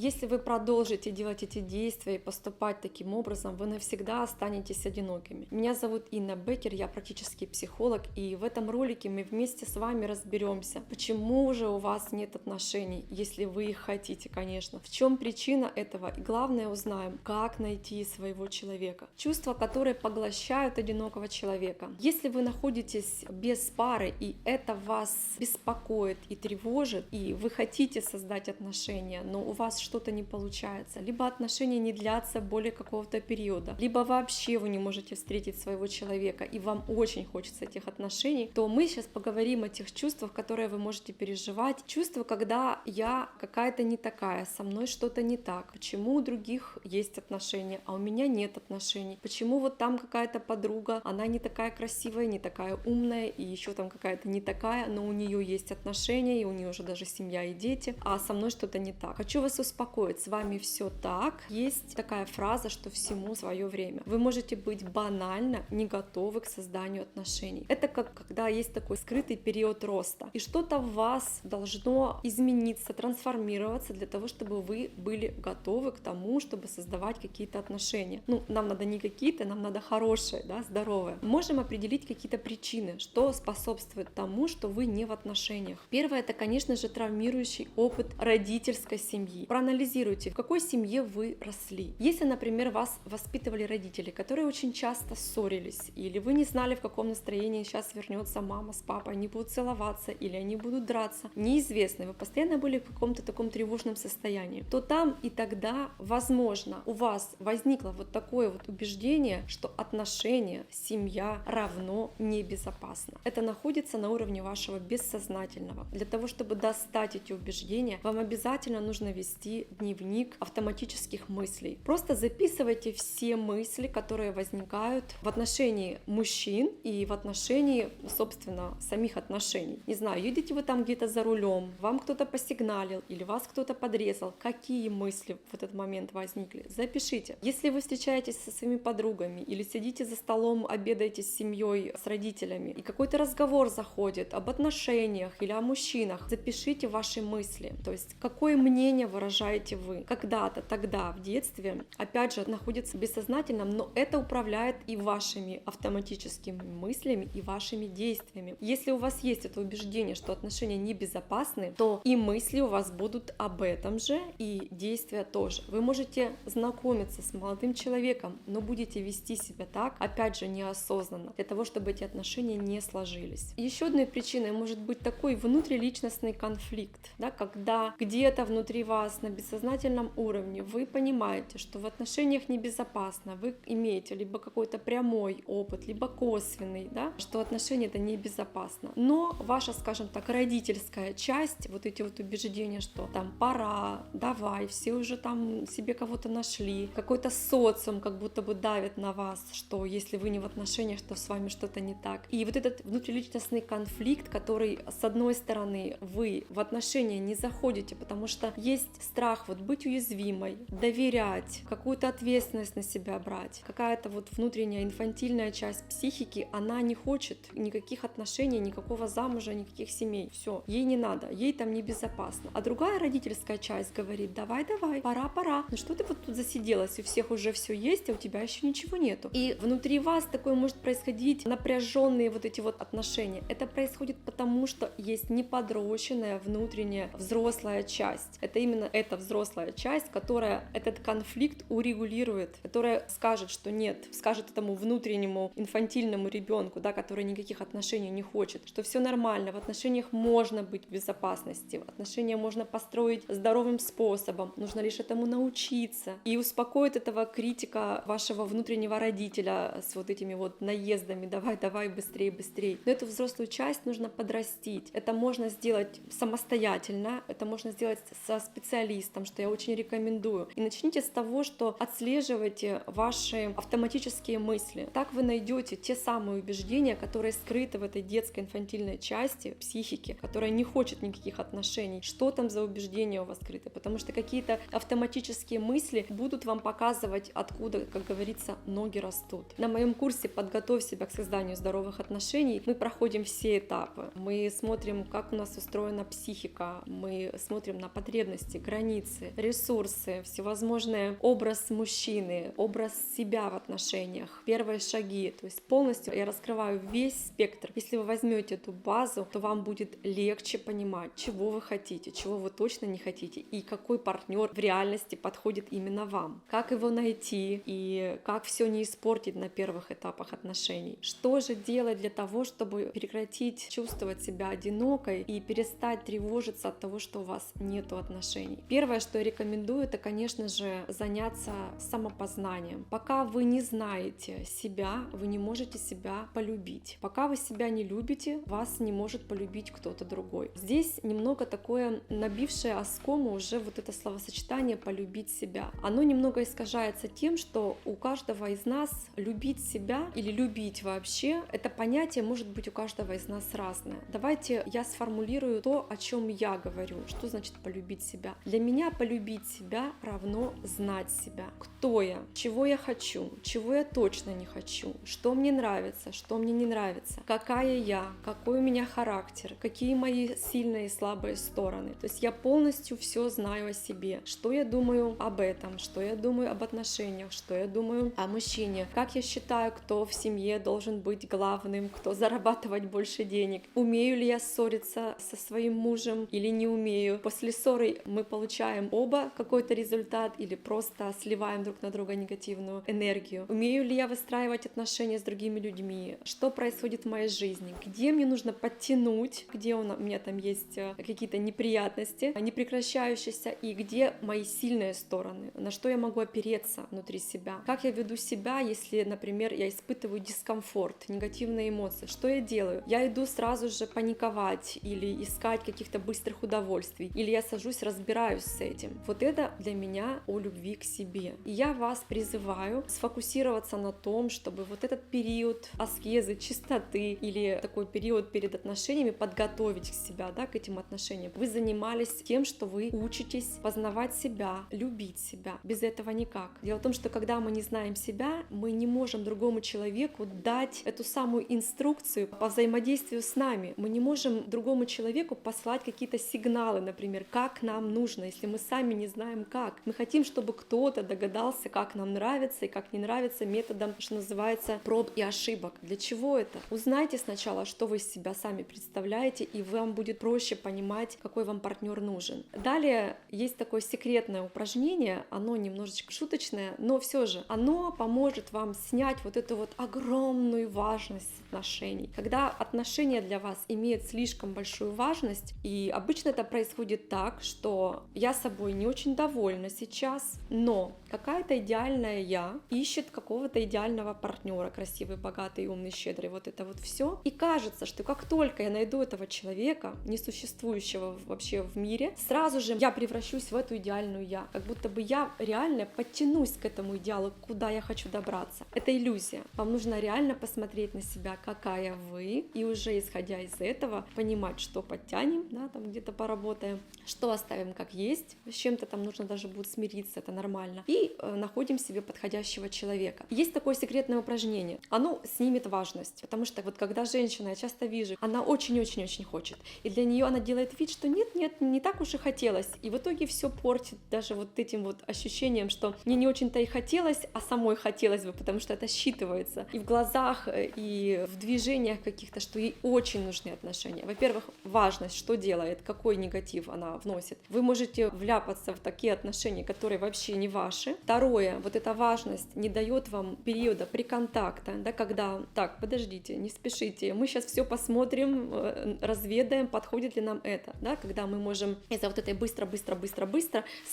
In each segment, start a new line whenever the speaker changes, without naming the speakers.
Если вы продолжите делать эти действия и поступать таким образом, вы навсегда останетесь одинокими. Меня зовут Инна Беккер, я практический психолог, и в этом ролике мы вместе с вами разберемся, почему же у вас нет отношений, если вы их хотите, конечно. В чем причина этого? И главное, узнаем, как найти своего человека. Чувства, которые поглощают одинокого человека. Если вы находитесь без пары, и это вас беспокоит и тревожит, и вы хотите создать отношения, но у вас что-то не получается, либо отношения не длятся более какого-то периода, либо вообще вы не можете встретить своего человека, и вам очень хочется этих отношений, то мы сейчас поговорим о тех чувствах, которые вы можете переживать. Чувства, когда я какая-то не такая, со мной что-то не так, почему у других есть отношения, а у меня нет отношений, почему вот там какая-то подруга, она не такая красивая, не такая умная, и еще там какая-то не такая, но у нее есть отношения, и у нее уже даже семья и дети, а со мной что-то не так. Хочу вас успокоить, с вами все так. Есть такая фраза, что всему свое время. Вы можете быть банально не готовы к созданию отношений. Это как когда есть такой скрытый период роста, и что-то в вас должно измениться, трансформироваться для того, чтобы вы были готовы к тому, чтобы создавать какие-то отношения. Нам надо не какие-то, нам надо хорошие, да, здоровые. Можем определить какие-то причины, что способствует тому, что вы не в отношениях. Первое — это, конечно же, травмирующий опыт родительской семьи. Проанализируйте, в какой семье вы росли. Если, например, вас воспитывали родители, которые очень часто ссорились, или вы не знали, в каком настроении сейчас вернется мама с папой, они будут целоваться или они будут драться, неизвестно, вы постоянно были в каком-то таком тревожном состоянии, то там и тогда, возможно, у вас возникло вот такое вот убеждение, что отношения, семья равно небезопасно. Это находится на уровне вашего бессознательного. Для того, чтобы достать эти убеждения, вам обязательно нужно вести дневник автоматических мыслей. Просто записывайте все мысли, которые возникают в отношении мужчин и в отношении, собственно, самих отношений. Не знаю, едете вы там где-то за рулем, вам кто-то посигналил или вас кто-то подрезал. Какие мысли в этот момент возникли? Запишите. Если вы встречаетесь со своими подругами или сидите за столом, обедаете с семьей, с родителями, и какой-то разговор заходит об отношениях или о мужчинах, запишите ваши мысли. То есть, какое мнение выражаете вы. Когда-то, тогда, в детстве, опять же, находится в бессознательном, но это управляет и вашими автоматическими мыслями, и вашими действиями. Если у вас есть это убеждение, что отношения небезопасны, то и мысли у вас будут об этом же, и действия тоже. Вы можете знакомиться с молодым человеком, но будете вести себя так, опять же, неосознанно, для того, чтобы эти отношения не сложились. Еще одной причиной может быть такой внутриличностный конфликт, да, когда где-то внутри вас на бессознательном уровне вы понимаете, что в отношениях небезопасно, вы имеете либо какой-то прямой опыт, либо косвенный, да, что отношения это небезопасно. Но ваша, скажем так, родительская часть, вот эти вот убеждения, что там пора, давай, все уже там себе кого-то нашли, какой-то социум как будто бы давит на вас, что если вы не в отношениях, то с вами что-то не так. И вот этот внутриличностный конфликт, который, с одной стороны, вы в отношения не заходите, потому что есть страх вот быть уязвимой, доверять, какую-то ответственность на себя брать. Какая-то вот внутренняя инфантильная часть психики, она не хочет никаких отношений, никакого замужа, никаких семей. Все, ей не надо, ей там небезопасно. А другая родительская часть говорит: давай, пора. Ну что ты вот тут засиделась, у всех уже все есть, а у тебя еще ничего нету. И внутри вас такое может происходить, напряженные вот эти вот отношения. Это происходит потому, что есть неподрощенная внутренняя взрослая часть. Это именно эта взрослая часть, которая этот конфликт урегулирует, которая скажет, что нет, скажет этому внутреннему инфантильному ребенку, да, который никаких отношений не хочет, что все нормально, в отношениях можно быть в безопасности, отношения можно построить здоровым способом, нужно лишь этому научиться. И успокоит этого критика вашего внутреннего родителя с вот этими вот наездами: давай, быстрее. Но эту взрослую часть нужно подрастить. Это можно сделать самостоятельно, это можно сделать со специалистом, что я очень рекомендую. И начните с того, что отслеживайте ваши автоматические мысли. Так вы найдете те самые убеждения, которые скрыты в этой детской инфантильной части психики, которая не хочет никаких отношений. Что там за убеждения у вас скрыты? Потому что какие-то автоматические мысли будут вам показывать, откуда, как говорится, ноги растут. На моем курсе «Подготовь себя к созданию здоровых отношений» мы проходим все этапы. Мы смотрим, как у нас устроена психика, мы смотрим на потребности, границы, границы, ресурсы, всевозможные образ мужчины, образ себя в отношениях, первые шаги. То есть полностью я раскрываю весь спектр. Если вы возьмете эту базу, то вам будет легче понимать, чего вы хотите, чего вы точно не хотите, и какой партнер в реальности подходит именно вам. Как его найти и как все не испортить на первых этапах отношений. Что же делать для того, чтобы прекратить чувствовать себя одинокой и перестать тревожиться от того, что у вас нету отношений. Первое, что я рекомендую, это, конечно же, заняться самопознанием. Пока вы не знаете себя, вы не можете себя полюбить. Пока вы себя не любите, вас не может полюбить кто-то другой. Здесь немного такое набившее оскому уже вот это словосочетание «полюбить себя». Оно немного искажается тем, что у каждого из нас любить себя или любить вообще, это понятие может быть у каждого из нас разное. Давайте я сформулирую то, о чем я говорю. Что значит полюбить себя? Для меня полюбить себя равно знать себя. Кто я? Чего я хочу? Чего я точно не хочу? Что мне нравится? Что мне не нравится? Какая я? Какой у меня характер? Какие мои сильные и слабые стороны? То есть я полностью все знаю о себе. Что я думаю об этом? Что я думаю об отношениях? Что я думаю о мужчине? Как я считаю, кто в семье должен быть главным? Кто зарабатывать больше денег? Умею ли я ссориться со своим мужем или не умею? После ссоры мы получаем оба какой-то результат или просто сливаем друг на друга негативную энергию? Умею ли я выстраивать отношения с другими людьми? Что происходит в моей жизни? Где мне нужно подтянуть? Где у меня там есть какие-то неприятности, непрекращающиеся? И где мои сильные стороны? На что я могу опереться внутри себя? Как я веду себя, если, например, я испытываю дискомфорт, негативные эмоции? Что я делаю? Я иду сразу же паниковать или искать каких-то быстрых удовольствий, или я сажусь, разбираюсь с этим. Вот это для меня о любви к себе. И я вас призываю сфокусироваться на том, чтобы вот этот период аскезы, чистоты или такой период перед отношениями подготовить к себя, да, к этим отношениям. Вы занимались тем, что вы учитесь познавать себя, любить себя. Без этого никак. Дело в том, что когда мы не знаем себя, мы не можем другому человеку дать эту самую инструкцию по взаимодействию с нами. Мы не можем другому человеку послать какие-то сигналы, например, как нам нужно, если мы сами не знаем как. Мы хотим, чтобы кто-то догадался, как нам нравится и как не нравится методом, что называется, проб и ошибок. Для чего это? Узнайте сначала, что вы из себя сами представляете, и вам будет проще понимать, какой вам партнер нужен. Далее есть такое секретное упражнение, оно немножечко шуточное, но все же оно поможет вам снять вот эту вот огромную важность отношений. Когда отношения для вас имеют слишком большую важность, и обычно это происходит так, что я собой не очень довольна сейчас, но какая-то идеальная я ищет какого-то идеального партнера, красивый, богатый, умный, щедрый, вот это вот все. И кажется, что как только я найду этого человека, несуществующего вообще в мире, сразу же я превращусь в эту идеальную я. Как будто бы я реально подтянусь к этому идеалу, куда я хочу добраться. Это иллюзия. Вам нужно реально посмотреть на себя, какая вы, и уже исходя из этого понимать, что подтянем, да, там где-то поработаем, что оставим как есть, с чем-то там нужно даже будет смириться, это нормально, и находим себе подходящего человека. Есть такое секретное упражнение, оно снимет важность, потому что вот когда женщина, я часто вижу, она очень-очень-очень хочет, и для нее она делает вид, что нет, не так уж и хотелось, и в итоге все портит даже вот этим вот ощущением, что мне не очень-то и хотелось, а самой хотелось бы, потому что это считывается и в глазах, и в движениях каких-то, что ей очень нужны отношения. Во-первых, важность, что делает, какой негатив она вносит. Вы можете вляпаться в такие отношения, которые вообще не ваши. Второе, вот эта важность не дает вам периода приконтакта, да, когда, так, подождите, не спешите, мы сейчас все посмотрим, разведаем, подходит ли нам это, да, когда мы можем из-за вот этой быстро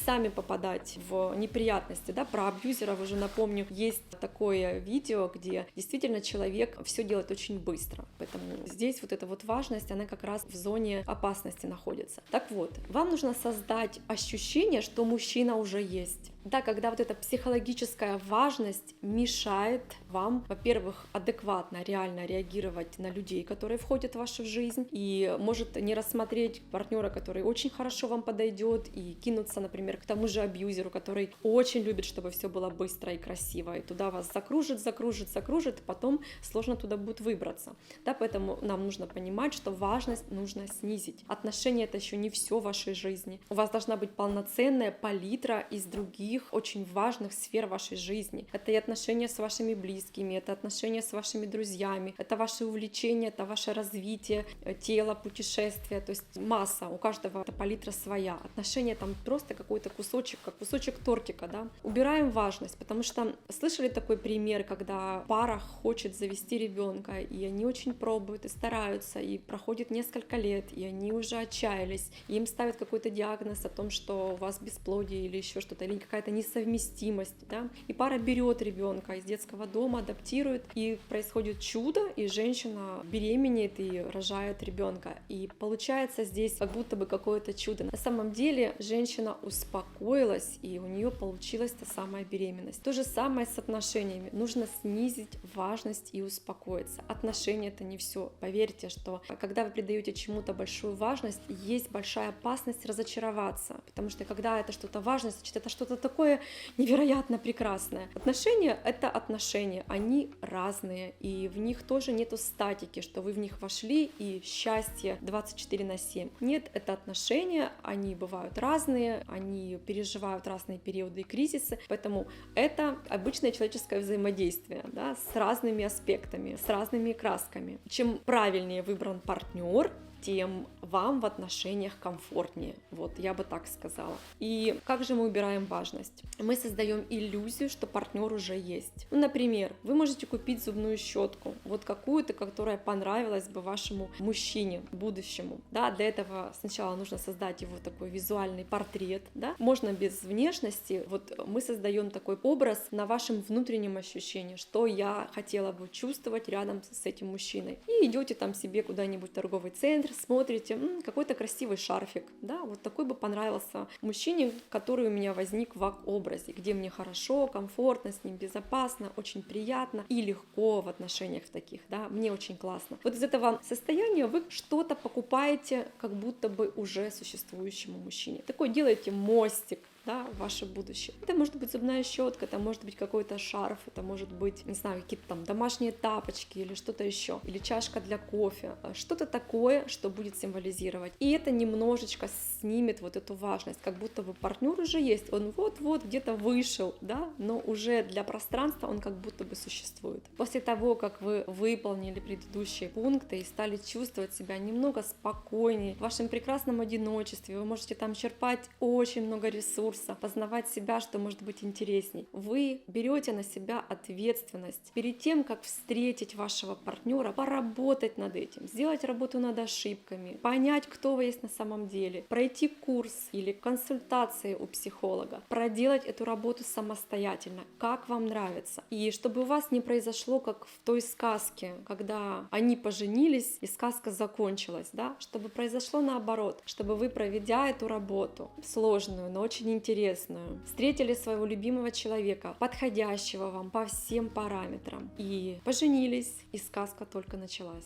сами попадать в неприятности, да, про абьюзеров уже напомню, есть такое видео, где действительно человек все делает очень быстро, поэтому здесь вот эта вот важность, она как раз в зоне опасности находится. Так вот, вам нужно создать ощущение, что мужчина уже есть. Да, когда вот эта психологическая важность мешает вам, во-первых, адекватно, реально реагировать на людей, которые входят в вашу жизнь, и может не рассмотреть партнера, который очень хорошо вам подойдет, и кинуться, например, к тому же абьюзеру, который очень любит, чтобы все было быстро и красиво, и туда вас закружит, и потом сложно туда будет выбраться. Да, поэтому нам нужно понимать, что важность нужно снизить. Отношения — это еще не все в вашей жизни. У вас должна быть полноценная палитра из других очень важных сфер вашей жизни. Это и отношения с вашими близкими, это отношения с вашими друзьями, это ваши увлечения, это ваше развитие тела, путешествия, то есть масса, у каждого эта палитра своя. Отношения там просто какой-то кусочек, как кусочек тортика, да. Убираем важность, потому что слышали такой пример, когда пара хочет завести ребенка, и они очень пробуют и стараются, и проходит несколько лет, и они уже отчаялись, и им ставят какой-то диагноз о том, что у вас бесплодие или еще что-то, или какая-то несовместимость, да, и пара берет ребенка из детского дома, адаптирует, и происходит чудо, и женщина беременеет и рожает ребенка, и получается здесь как будто бы какое-то чудо. На самом деле женщина успокоилась, и у нее получилась та самая беременность. То же самое с отношениями. Нужно снизить важность и успокоиться. Отношения — это не все. Поверьте, что когда вы придаете чему-то большую важность, есть большая опасность разочароваться, потому что когда это что-то важное, значит, это что-то такое невероятно прекрасное. Отношения — это отношения, они разные, и в них тоже нету статики, что вы в них вошли и счастье 24/7. Нет, это отношения, они бывают разные, они переживают разные периоды и кризисы, поэтому это обычное человеческое взаимодействие, да, с разными аспектами, с разными красками. Чем правильнее выбран партнер, тем вам в отношениях комфортнее. Вот, я бы так сказала. И как же мы убираем важность? Мы создаем иллюзию, что партнер уже есть. Ну, например, вы можете купить зубную щетку, вот какую-то, которая понравилась бы вашему мужчине, будущему. Да, для этого сначала нужно создать его такой визуальный портрет, да. Можно без внешности, вот мы создаем такой образ на вашем внутреннем ощущении, что я хотела бы чувствовать рядом с этим мужчиной. И идете там себе куда-нибудь в торговый центр, смотрите, какой-то красивый шарфик, да, вот такой бы понравился мужчине, который у меня возник в образе, где мне хорошо, комфортно, с ним безопасно, очень приятно и легко в отношениях в таких, да, мне очень классно. Вот из этого состояния вы что-то покупаете как будто бы уже существующему мужчине. Такой делаете мостик, да, в ваше будущее. Это может быть зубная щетка, это может быть какой-то шарф, это может быть, не знаю, какие-то там домашние тапочки или что-то еще, или чашка для кофе, что-то такое, что будет символизировать. И это немножечко снимет вот эту важность, как будто бы партнер уже есть, он вот-вот где-то вышел, да, но уже для пространства он как будто бы существует. После того, как вы выполнили предыдущие пункты и стали чувствовать себя немного спокойнее в вашем прекрасном одиночестве, вы можете там черпать очень много ресурсов, познавать себя, что может быть интересней. Вы берете на себя ответственность перед тем, как встретить вашего партнера, поработать над этим, сделать работу над ошибками, понять, кто вы есть на самом деле, пройти курс или консультации у психолога, проделать эту работу самостоятельно, как вам нравится. И чтобы у вас не произошло, как в той сказке, когда они поженились и сказка закончилась, да, чтобы произошло наоборот, чтобы вы, проведя эту работу сложную, но очень интересную, встретили своего любимого человека, подходящего вам по всем параметрам, и поженились, и сказка только началась.